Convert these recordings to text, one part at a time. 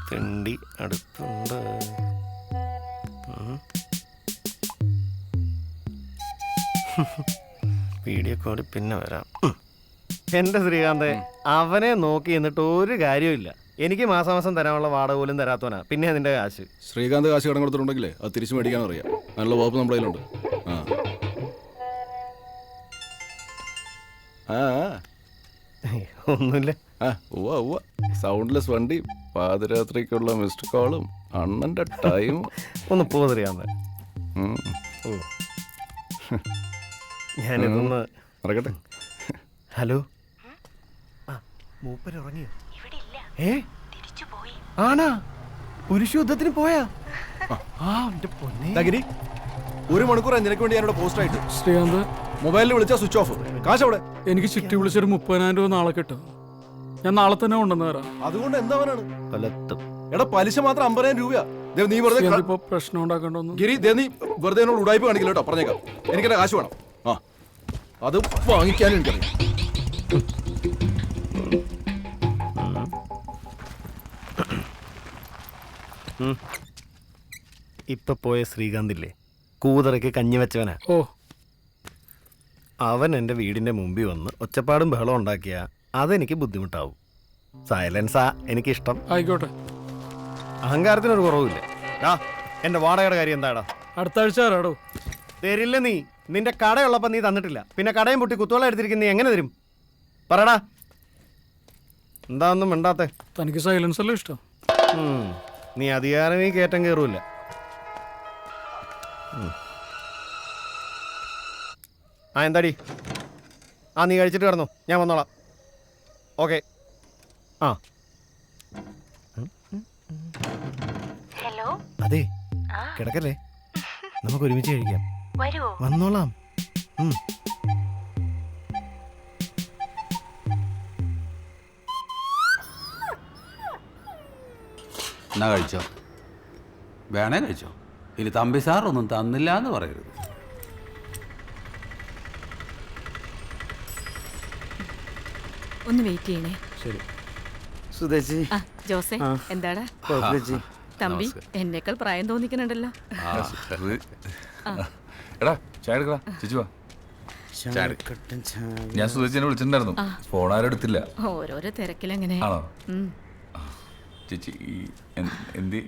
തെണ്ടി അടുത്തുണ്ട്. വീഡിയോ കോളിൽ പിന്നെ വരാം. എൻ്റെ ശ്രീകാന്ത്, അവനെ നോക്കി എന്നിട്ട് ഒരു കാര്യമില്ല. എനിക്ക് മാസം തരാനുള്ള വാടക പോലും തരാത്തവനാ. പിന്നെ അതിൻ്റെ കാശ് ശ്രീകാന്ത് കാശ് കടം കൊടുത്തിട്ടുണ്ടെങ്കിലേ അത് തിരിച്ചു മേടിക്കാൻ അറിയാം. നല്ല വകുപ്പ് നമ്മുടെ കയ്യിലുണ്ട്. ഒന്നുമില്ല. സൗണ്ട്ലെസ് വണ്ടി, പാതിരാത്രിക്കുള്ള മിസ്ഡ് കോളും, അണ്ണന്റെ ടൈം. ഒന്ന് പോതറിയാന്ന്. ഞാനിതൊന്ന് മറക്കട്ടെ. ഹലോ, മൂപ്പര് ഉറങ്ങിയോ? ആണാ? പുരുഷ യുദ്ധത്തിന് പോയാ? തകിരി, 1 മണിക്കൂർ നിനക്ക് വേണ്ടി ഞാനിവിടെ പോസ്റ്റ് ആയിട്ട്. ശ്രീകാന്ത്, മൊബൈലിൽ വിളിച്ചാൽ സ്വിച്ച് ഓഫ്. കാശ് അവിടെ. എനിക്ക് ചിട്ടി വിളിച്ചൊരു 30,000 രൂപ നാളെ കിട്ടും. ഞാൻ നാളെ തന്നെ കൊണ്ടുവന്ന് തരാം. അതുകൊണ്ട് എന്താവാനാണ്? കൊലത്തും. എടാ, പലിശ മാത്രം 50,000 രൂപയാ. നീ വെറുതെ ഇപ്പൊ പ്രശ്നം ഉണ്ടാക്കണ്ടോന്ന്. ഗിരി, നീ വെറുതെ എന്നോട് ഉടായ്പ കാണിക്കില്ല കേട്ടോ. പറഞ്ഞേക്കാം, എനിക്കെന്റെ കാശ് വേണം. അത് വാങ്ങിക്കാനും എനിക്കറിയാം. ഇപ്പൊ പോയ ശ്രീകാന്തില്ലേ, കൂതറയ്ക്ക് കഞ്ഞി വെച്ചവനാ. അവൻ എൻ്റെ വീടിൻ്റെ മുമ്പിൽ വന്ന് ഒച്ചപ്പാടും ബഹളം ഉണ്ടാക്കിയ അതെനിക്ക് ബുദ്ധിമുട്ടാവും. സൈലൻസാ എനിക്കിഷ്ടം. ആയിക്കോട്ടെ, അഹങ്കാരത്തിനൊരു കുറവില്ല. എൻ്റെ വാടകയുടെ കാര്യം എന്താടാ? അടുത്ത ആഴ്ച തരാടോ. തരില്ല. നിന്റെ കടയുള്ളപ്പോൾ നീ തന്നിട്ടില്ല. പിന്നെ കടയും പൊട്ടി കുത്തോളം എടുത്തിരിക്കുന്ന നീ എങ്ങനെ തരും? പറടാ, എന്താ ഒന്നും മിണ്ടാത്തെ? തനിക്ക് സൈലൻസ് അല്ലേ ഇഷ്ടം? നീ അധികാരം ഈ കയറ്റം കയറൂല. എന്താടി? നീ കഴിച്ചിട്ട് കിടന്നു, ഞാൻ വന്നോളാം. ഓക്കെ. ഹലോ. അതെ, കിടക്കല്ലേ, നമുക്ക് ഒരുമിച്ച് കഴിക്കാം. വന്നോളാം. എന്നാ കഴിച്ചോ, വേണേ കഴിച്ചോ. ഇനി തമ്പി സാർ ഒന്നും തന്നില്ല എന്ന് പറയരുത്. ഒന്ന് വെയിറ്റ് ചെയ്യണേ. ശരി. സുധേച്ചി. ജോസേ, എന്താടാ? തമ്പി എന്നേക്കാൾ പ്രായം തോന്നിക്കുന്നുണ്ടല്ലോ. എടാ, ചായ എടുക്കടാ. ചേച്ചി വാ. ഞാൻ സുധേച്ചിനെ വിളിച്ചിട്ടുണ്ടായിരുന്നു, ഫോൺ ആരും എടുത്തില്ല. ഓരോരോ തിരക്കിലെങ്ങനെ. ആണോ? ചേച്ചി എന്തി?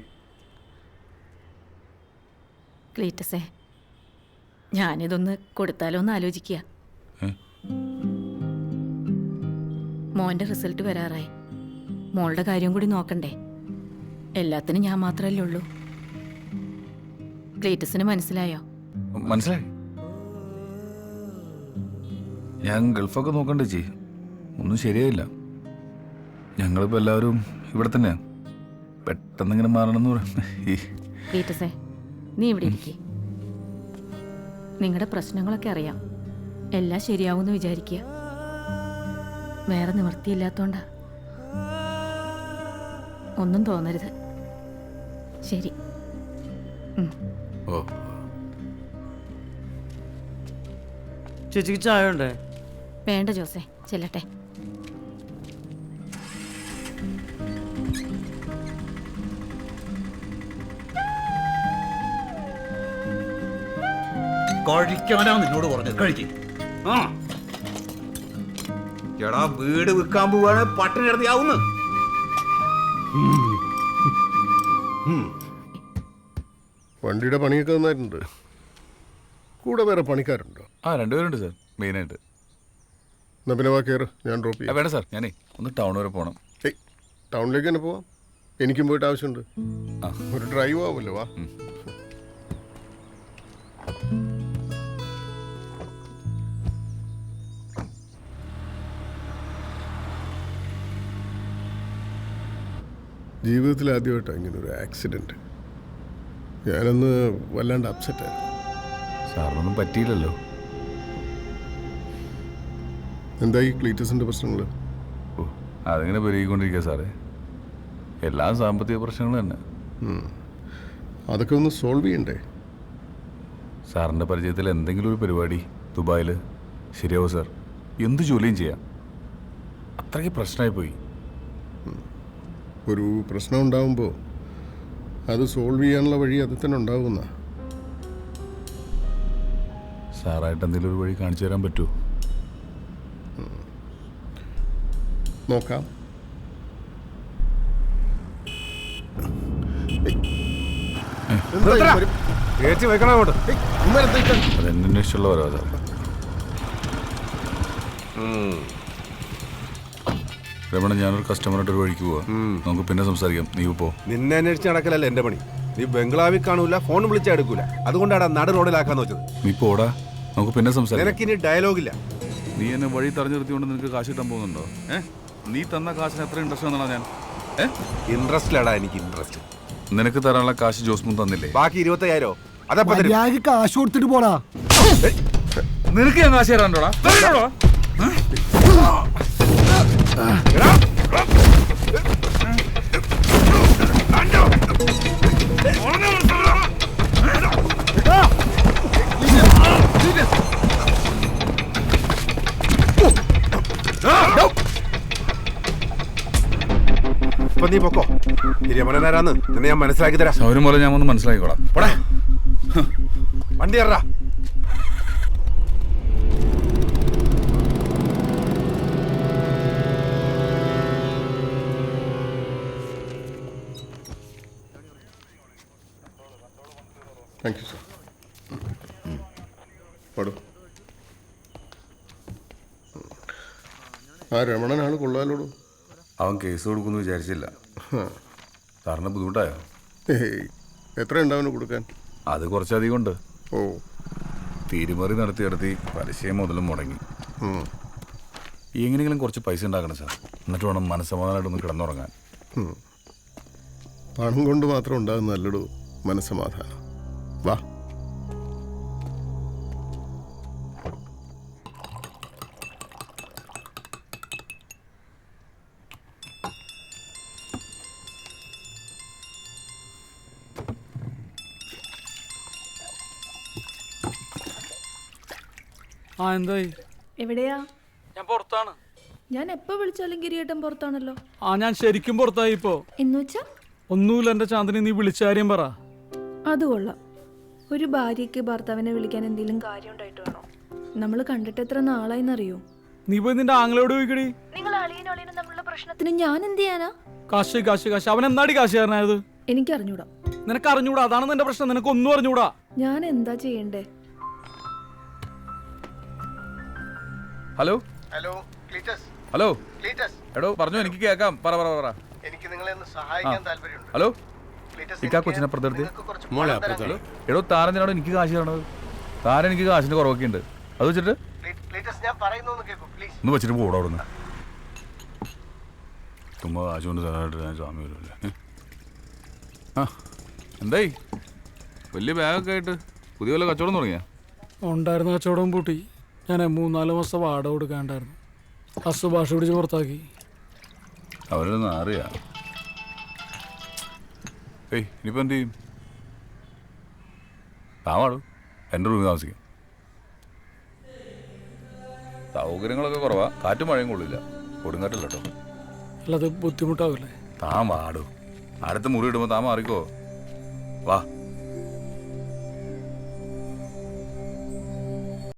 ക്ലീറ്റസേ, ഞാനിതൊന്ന് കൊടുത്താലോ എന്ന് ആലോചിക്കുക. മോന്റെ റിസൾട്ട് വരാറായി. മോളുടെ കാര്യം കൂടി നോക്കണ്ടേ? എല്ലാത്തിനും ഞാൻ മാത്രമല്ലേ ഉള്ളൂ. ക്ലീറ്റസിന് മനസ്സിലായോ? മനസ്സിലായി. ഞാൻ ഗൾഫൊക്കെ നോക്കണ്ടേ ചേച്ചി, ഒന്നും ശരിയായില്ല. ഞങ്ങളിപ്പോ എല്ലാവരും ഇവിടെ തന്നെയാ. പെട്ടെന്ന് ഇങ്ങനെ മാറണമെന്ന് പറയാം. ക്ലീറ്റസേ, നീ ഇവിടെ ഇരിക്കേ. നിങ്ങളുടെ പ്രശ്നങ്ങളൊക്കെ അറിയാം. എല്ലാം ശരിയാവുമെന്ന് വിചാരിക്കുക. വേറെ നിവൃത്തിയില്ലാത്തോണ്ടാ. ഒന്നും തോന്നരുത്. ശരി. ചേച്ചിക്ക് ചായ ഉണ്ടേ? വേണ്ട ജോസേ, ചെല്ലട്ടെ. കഴിക്കാനാ നിന്നോട് പറഞ്ഞത്. കഴിക്ക്. എടാ, വീട് വിൽക്കാൻ പോവാണ്, പട്ടിണി കിടത്തിയാവുന്നു. വണ്ടിയുടെ പണിയൊക്കെ നന്നായിട്ടുണ്ട്. കൂടെ വേറെ പണിക്കാരുണ്ടോ? 2 പേരുണ്ട് സാർ, മെയിനായിട്ട്. എന്നാ പിന്നെ വാ, കയറ്, ഞാൻ ഡ്രോപ്പ് ചെയ്യാം. വേണ്ട സാർ, ഞാനേ ഒന്ന് ടൗൺ വരെ പോകണം. ടൗണിലേക്ക് തന്നെ പോവാം. എനിക്കും പോയിട്ട് ആവശ്യമുണ്ട്. ഒരു ഡ്രൈവ് ആവുമല്ലോ. വാ. ജീവിതത്തിൽ ആദ്യമായിട്ടാണ് ഇങ്ങനൊരു ആക്സിഡൻറ്റ്. ഞാനൊന്ന് വല്ലാണ്ട് അപ്സെറ്റായിരുന്നു. സാറിനൊന്നും പറ്റിയില്ലല്ലോ. എന്തായി ക്ലീറ്റസിൻ്റെ പ്രശ്നങ്ങൾ? അതിങ്ങനെ പെരുകിക്കൊണ്ടിരിക്കുക സാറേ. എല്ലാ സാമ്പത്തിക പ്രശ്നങ്ങളും തന്നെ. അതൊക്കെ ഒന്ന് സോൾവ് ചെയ്യണ്ടേ? സാറിൻ്റെ പരിചയത്തിൽ എന്തെങ്കിലും ഒരു പരിപാടി ദുബായിൽ ശരിയാവും സാർ. എന്ത് ജോലിയും ചെയ്യാം. അത്രയ്ക്ക് പ്രശ്നമായി പോയി. ഒരു പ്രശ്നം ഉണ്ടാവുമ്പോൾ അത് സോൾവ് ചെയ്യാനുള്ള വഴി അത് തന്നെ ഉണ്ടാവുന്ന. സാറായിട്ട് എന്തെങ്കിലും ഒരു വഴി കാണിച്ചു തരാൻ പറ്റുമോ? നോക്കാം. അതെന്നെ ഇഷ്ടമുള്ള ഓരോ സാർ. രമണ, ഞാനൊരു കസ്റ്റമറായിട്ട് ഒരു വഴിക്ക് പോവാ. നമുക്ക് പിന്നെ സംസാരിക്കാം. നീ പോ. നിന്നെ അന്വേഷിച്ച് നടക്കലല്ല എന്റെ പണി. നീ ബംഗ്ലാവിൽ കാണൂല, ഫോൺ വിളിച്ചാൽ എടുക്കൂല. അതുകൊണ്ടാണ് നട റോഡിലാക്കാന്ന് വെച്ചത്. നീ പോടാ, നമുക്ക് പിന്നെ സംസാരിക്കാം. നിനക്കിനി ഡയലോഗില്ല. നീ എന്നെ വഴി തടഞ്ഞു നിർത്തിക്കൊണ്ട് നിനക്ക് കാശ് കിട്ടാൻ പോകുന്നുണ്ടോ? നീ തന്ന കാശിന് എത്ര ഇൻട്രസ്റ്റ് വന്നാണ് ഞാൻ? ഇൻട്രസ്റ്റിലടാ എനിക്ക് ഇൻട്രസ്റ്റ്. നിനക്ക് തരാനുള്ള കാശ് ജോസ്മുൻ തന്നില്ലേ? ബാക്കി 25,000 അതപ്പോ തരും. കാശ് കൊടുത്തിട്ട് പോടാ. നിനക്ക് ഞാൻ കാശ് തരാണ്ടോടാ? ഇപ്പൊ നീ പൊക്കോ. രമണനാരാന്ന് നിന്നെ ഞാൻ മനസ്സിലാക്കി തരാം. സൗരം പോലെ ഞാൻ ഒന്ന് മനസ്സിലാക്കിക്കോളാം. പോടാ, വണ്ടി കയറാ. Thank you sir. പാടൂ. ആ രമണനാണ് കൊള്ളാലോടൂ. അവൻ കേസ് കൊടുക്കുമെന്ന് വിചാരിച്ചില്ല. സാറിന് ബുദ്ധിമുട്ടായോ? എത്ര ഉണ്ടാവുന്നു കൊടുക്കാൻ? അത് കുറച്ചധികം ഉണ്ട്. ഓ, തീരുമറി നടത്തി പലിശയും മുതലും മുടങ്ങി. എങ്ങനെയെങ്കിലും കുറച്ച് പൈസ ഉണ്ടാക്കണം സാർ. എന്നിട്ട് വേണം മനസ്സമാധാനമായിട്ടൊന്ന് കിടന്നുറങ്ങാൻ. പണം കൊണ്ട് മാത്രം ഉണ്ടാകുന്ന നല്ലടൂ മനസ്സമാധാനം. വാ. ആ എന്തായി? എവിടെയാ? ഞാൻ പുറത്താണ്. ഞാൻ എപ്പോ വിളിച്ചാലും കിരീട്ടം പുറത്താണല്ലോ. ആ ഞാൻ ശരിക്കും പുറത്തായി ഇപ്പോ. എന്നുവെച്ചാ? ഒന്നുമില്ല എന്റെ ചാന്ദിനി, നീ വിളിച്ച കാര്യം പറ. അത് കൊള്ളാം. ഒരു ഭാര്യയ്ക്ക് ഭർത്താവിനെ വിളിക്കാൻ എന്തെങ്കിലും കാര്യം ഉണ്ടായിട്ട് വേണോ? നമ്മൾ കണ്ടിട്ട് എത്ര നാളായിന്നറിയോ? നീ പോയി നിന്റെ ആങ്ങളോട് ചോദിക്കടി. നിങ്ങൾ അളിയനും തമ്മിലുള്ള പ്രശ്നത്തിന് ഞാൻ എന്ത് ചെയ്യാനാ? കാശ് കാശ് കാശ്. അവൻ എന്നാടി കാശുകാരനായത്? എനിക്ക് അറിഞ്ഞൂടാ. നിനക്ക് അറിഞ്ഞൂടാ, അതാണ് നിന്റെ പ്രശ്നം. നിനക്ക് ഒന്നും അറിഞ്ഞൂടാ. ഞാൻ എന്താ ചെയ്യണ്ടേ? Hello hello Cletus. Hello Cletus. എടോ പറഞ്ഞു, എനിക്ക് കേൾക്കാം. പറ. എനിക്ക് നിങ്ങളെ ഒന്ന് സഹായിക്കാൻ താല്പര്യമുണ്ട്. ഹലോ, ക്ലീറ്റസ്, ഇക്കാ കൊച്ചിനപ്പുറത്തെടുത്ത്. നിങ്ങൾക്ക് കുറച്ച് പണം തരാൻ കഴിയും? എടോ താരനാണോ എനിക്ക് കാശ് തരണത്? താരൻ എനിക്ക് കാശിന്റെ കുറവൊക്കെ ഉണ്ട്. അത് വെച്ചിട്ട് ക്ലീറ്റസ്, ഞാൻ പറയുന്നൊന്ന് കേൾക്കൂ പ്ലീസ്. ഒന്ന് വെച്ചിട്ട് പോടാ അവിടുന്ന്. ചുമ്മാ കാശ് കൊണ്ട് തരാനായിട്ട് ഞാൻ സ്വാമി വരുമല്ലേ. ആ എന്തായി? വലിയ ബാഗൊക്കെ ആയിട്ട് പുതിയ വല്ല കച്ചവടം തുടങ്ങിയാ? ഉണ്ടായിരുന്ന കച്ചവടം പൂട്ടി. ഞാൻ 3-4 മാസം വാടക കൊടുക്കാണ്ടായിരുന്നു. ഹസ് ഭാഷ പിടിച്ച് പുറത്താക്കി. അവരൊന്നും അറിയാ. ഇനിയിപ്പോൾ എന്ത് ചെയ്യും? താവാടും എൻ്റെ റൂമിൽ താമസിക്കും. സൗകര്യങ്ങളൊക്കെ കുറവാ. കാറ്റും മഴയും കൊള്ളില്ല. കൊടുങ്കാറ്റല്ല കേട്ടോ. അല്ലാതെ ബുദ്ധിമുട്ടാവില്ലേ? താൻ വാടും. അടുത്ത മുറി ഇടുമ്പോൾ താൻ മാറിക്കോ. വാ.